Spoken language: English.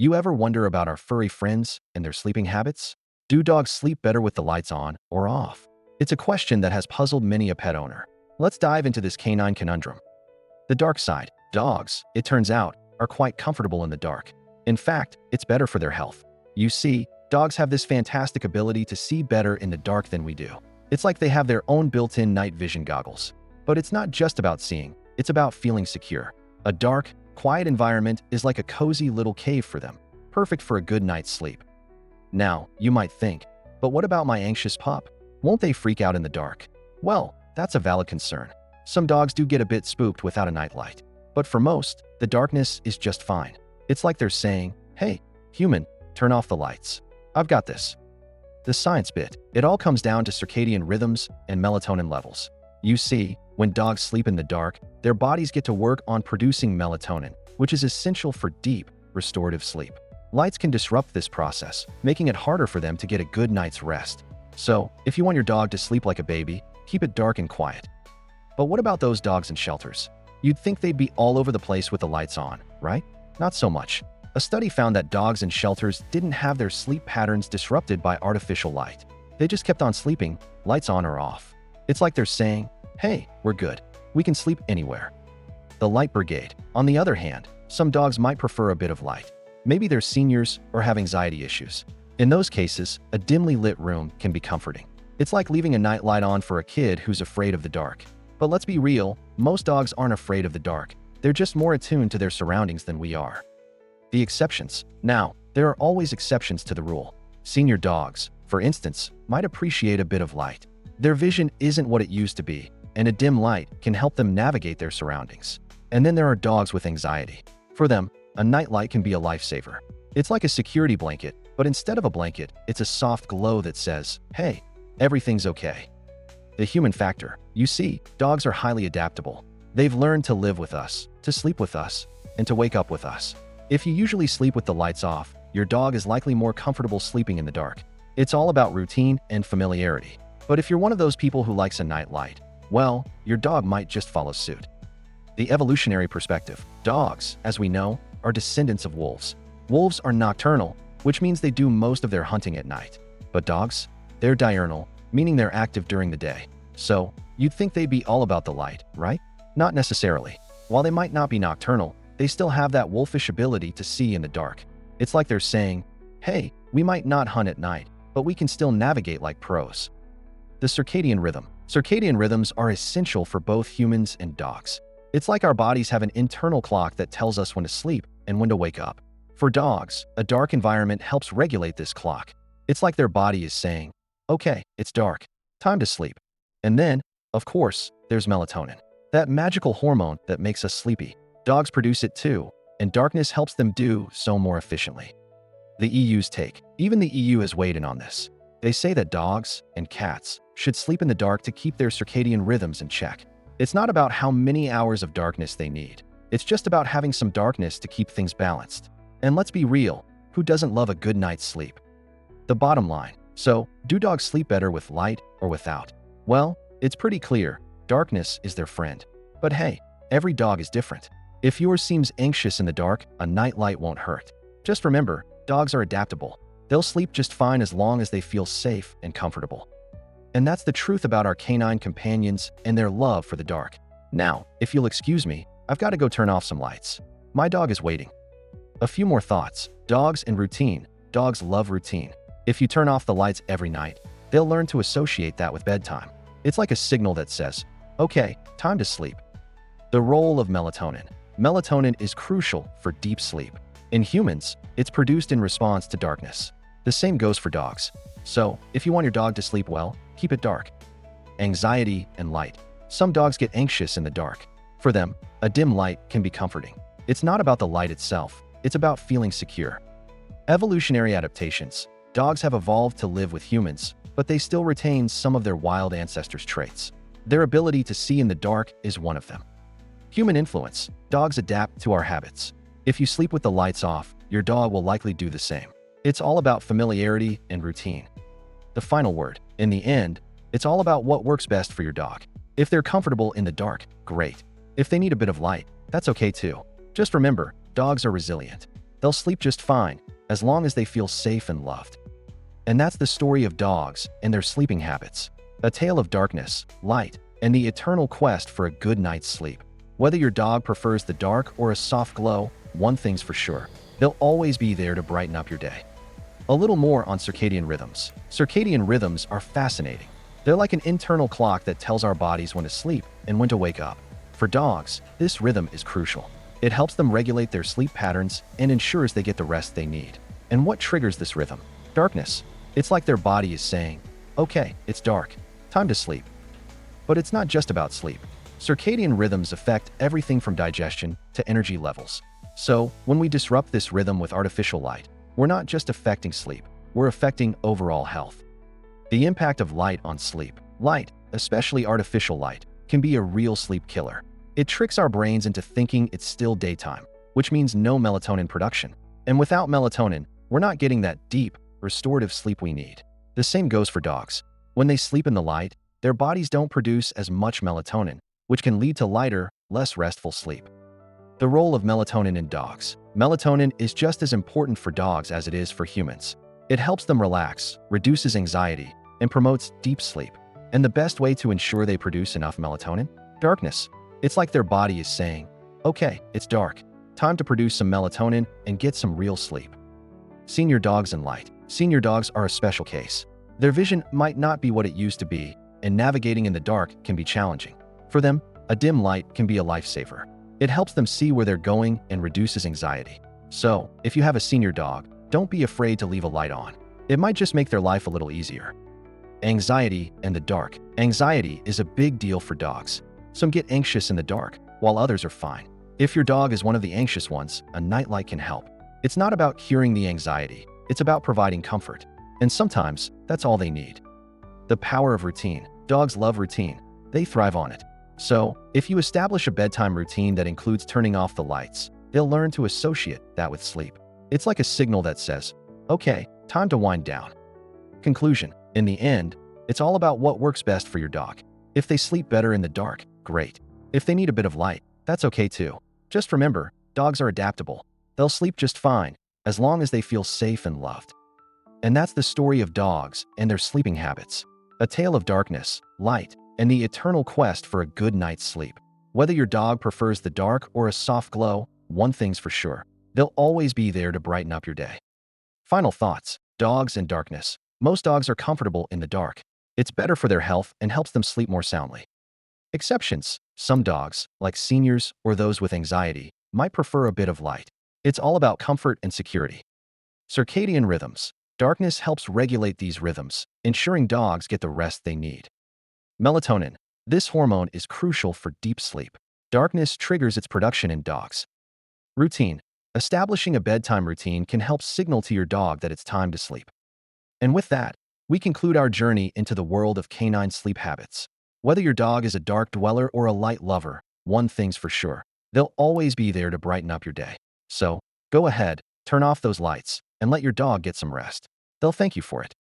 You ever wonder about our furry friends and their sleeping habits? Do dogs sleep better with the lights on or off? It's a question that has puzzled many a pet owner. Let's dive into this canine conundrum. The dark side. Dogs, it turns out, are quite comfortable in the dark. In fact, it's better for their health. You see, dogs have this fantastic ability to see better in the dark than we do. It's like they have their own built-in night vision goggles. But it's not just about seeing, it's about feeling secure. A dark, quiet environment is like a cozy little cave for them, perfect for a good night's sleep. Now, you might think, but what about my anxious pup? Won't they freak out in the dark? Well, that's a valid concern. Some dogs do get a bit spooked without a nightlight. But for most, the darkness is just fine. It's like they're saying, hey, human, turn off the lights. I've got this. The science bit. It all comes down to circadian rhythms and melatonin levels. You see, when dogs sleep in the dark, their bodies get to work on producing melatonin, which is essential for deep, restorative sleep. Lights can disrupt this process, making it harder for them to get a good night's rest. So, if you want your dog to sleep like a baby, keep it dark and quiet. But what about those dogs in shelters? You'd think they'd be all over the place with the lights on, right? Not so much. A study found that dogs in shelters didn't have their sleep patterns disrupted by artificial light. They just kept on sleeping, lights on or off. It's like they're saying, hey, we're good. We can sleep anywhere. The light brigade. On the other hand, some dogs might prefer a bit of light. Maybe they're seniors or have anxiety issues. In those cases, a dimly lit room can be comforting. It's like leaving a nightlight on for a kid who's afraid of the dark. But let's be real, most dogs aren't afraid of the dark. They're just more attuned to their surroundings than we are. The exceptions. Now, there are always exceptions to the rule. Senior dogs, for instance, might appreciate a bit of light. Their vision isn't what it used to be, and a dim light can help them navigate their surroundings. And then there are dogs with anxiety. For them, a nightlight can be a lifesaver. It's like a security blanket, but instead of a blanket, it's a soft glow that says, hey, everything's okay. The human factor. You see, dogs are highly adaptable. They've learned to live with us, to sleep with us, and to wake up with us. If you usually sleep with the lights off, your dog is likely more comfortable sleeping in the dark. It's all about routine and familiarity. But if you're one of those people who likes a nightlight, well, your dog might just follow suit. The evolutionary perspective. Dogs, as we know, are descendants of wolves. Wolves are nocturnal, which means they do most of their hunting at night. But dogs, they're diurnal, meaning they're active during the day. So, you'd think they'd be all about the light, right? Not necessarily. While they might not be nocturnal, they still have that wolfish ability to see in the dark. It's like they're saying, hey, we might not hunt at night, but we can still navigate like pros. The circadian rhythm. Circadian rhythms are essential for both humans and dogs. It's like our bodies have an internal clock that tells us when to sleep and when to wake up. For dogs, a dark environment helps regulate this clock. It's like their body is saying, okay, it's dark, time to sleep. And then, of course, there's melatonin, that magical hormone that makes us sleepy. Dogs produce it too, and darkness helps them do so more efficiently. The EU's take. Even the EU has weighed in on this. They say that dogs and cats should sleep in the dark to keep their circadian rhythms in check. It's not about how many hours of darkness they need. It's just about having some darkness to keep things balanced. And let's be real, who doesn't love a good night's sleep? The bottom line. So, do dogs sleep better with light or without? Well, it's pretty clear. Darkness is their friend. But hey, every dog is different. If yours seems anxious in the dark, a nightlight won't hurt. Just remember, dogs are adaptable. They'll sleep just fine as long as they feel safe and comfortable. And that's the truth about our canine companions and their love for the dark. Now, if you'll excuse me, I've got to go turn off some lights. My dog is waiting. A few more thoughts. Dogs and routine. Dogs love routine. If you turn off the lights every night, they'll learn to associate that with bedtime. It's like a signal that says, okay, time to sleep. The role of melatonin. Melatonin is crucial for deep sleep. In humans, it's produced in response to darkness. The same goes for dogs. So, if you want your dog to sleep well, keep it dark. Anxiety and light. Some dogs get anxious in the dark. For them, a dim light can be comforting. It's not about the light itself, it's about feeling secure. Evolutionary adaptations. Dogs have evolved to live with humans, but they still retain some of their wild ancestors' traits. Their ability to see in the dark is one of them. Human influence. Dogs adapt to our habits. If you sleep with the lights off, your dog will likely do the same. It's all about familiarity and routine. The final word. In the end, it's all about what works best for your dog. If they're comfortable in the dark, great. If they need a bit of light, that's okay too. Just remember, dogs are resilient. They'll sleep just fine, as long as they feel safe and loved. And that's the story of dogs and their sleeping habits. A tale of darkness, light, and the eternal quest for a good night's sleep. Whether your dog prefers the dark or a soft glow, one thing's for sure: they'll always be there to brighten up your day. A little more on circadian rhythms. Circadian rhythms are fascinating. They're like an internal clock that tells our bodies when to sleep and when to wake up. For dogs, this rhythm is crucial. It helps them regulate their sleep patterns and ensures they get the rest they need. And what triggers this rhythm? Darkness. It's like their body is saying, "Okay, it's dark. Time to sleep." But it's not just about sleep. Circadian rhythms affect everything from digestion to energy levels. So, when we disrupt this rhythm with artificial light, we're not just affecting sleep, we're affecting overall health. The impact of light on sleep. Light, especially artificial light, can be a real sleep killer. It tricks our brains into thinking it's still daytime, which means no melatonin production. And without melatonin, we're not getting that deep, restorative sleep we need. The same goes for dogs. When they sleep in the light, their bodies don't produce as much melatonin, which can lead to lighter, less restful sleep. The role of melatonin in dogs. Melatonin is just as important for dogs as it is for humans. It helps them relax, reduces anxiety, and promotes deep sleep. And the best way to ensure they produce enough melatonin? Darkness. It's like their body is saying, "Okay, it's dark. Time to produce some melatonin and get some real sleep." Senior dogs in light. Senior dogs are a special case. Their vision might not be what it used to be, and navigating in the dark can be challenging. For them, a dim light can be a lifesaver. It helps them see where they're going and reduces anxiety. So, if you have a senior dog, don't be afraid to leave a light on. It might just make their life a little easier. Anxiety and the dark. Anxiety is a big deal for dogs. Some get anxious in the dark, while others are fine. If your dog is one of the anxious ones, a nightlight can help. It's not about curing the anxiety, it's about providing comfort. And sometimes, that's all they need. The power of routine. Dogs love routine. They thrive on it. So, if you establish a bedtime routine that includes turning off the lights, they'll learn to associate that with sleep. It's like a signal that says, "Okay, time to wind down." Conclusion. In the end, it's all about what works best for your dog. If they sleep better in the dark, great. If they need a bit of light, that's okay too. Just remember, dogs are adaptable. They'll sleep just fine, as long as they feel safe and loved. And that's the story of dogs and their sleeping habits. A tale of darkness, light, and the eternal quest for a good night's sleep. Whether your dog prefers the dark or a soft glow, one thing's for sure: they'll always be there to brighten up your day. Final thoughts. Dogs and darkness. Most dogs are comfortable in the dark. It's better for their health and helps them sleep more soundly. Exceptions. Some dogs, like seniors or those with anxiety, might prefer a bit of light. It's all about comfort and security. Circadian rhythms. Darkness helps regulate these rhythms, ensuring dogs get the rest they need. Melatonin. This hormone is crucial for deep sleep. Darkness triggers its production in dogs. Routine. Establishing a bedtime routine can help signal to your dog that it's time to sleep. And with that, we conclude our journey into the world of canine sleep habits. Whether your dog is a dark dweller or a light lover, one thing's for sure: they'll always be there to brighten up your day. So, go ahead, turn off those lights, and let your dog get some rest. They'll thank you for it.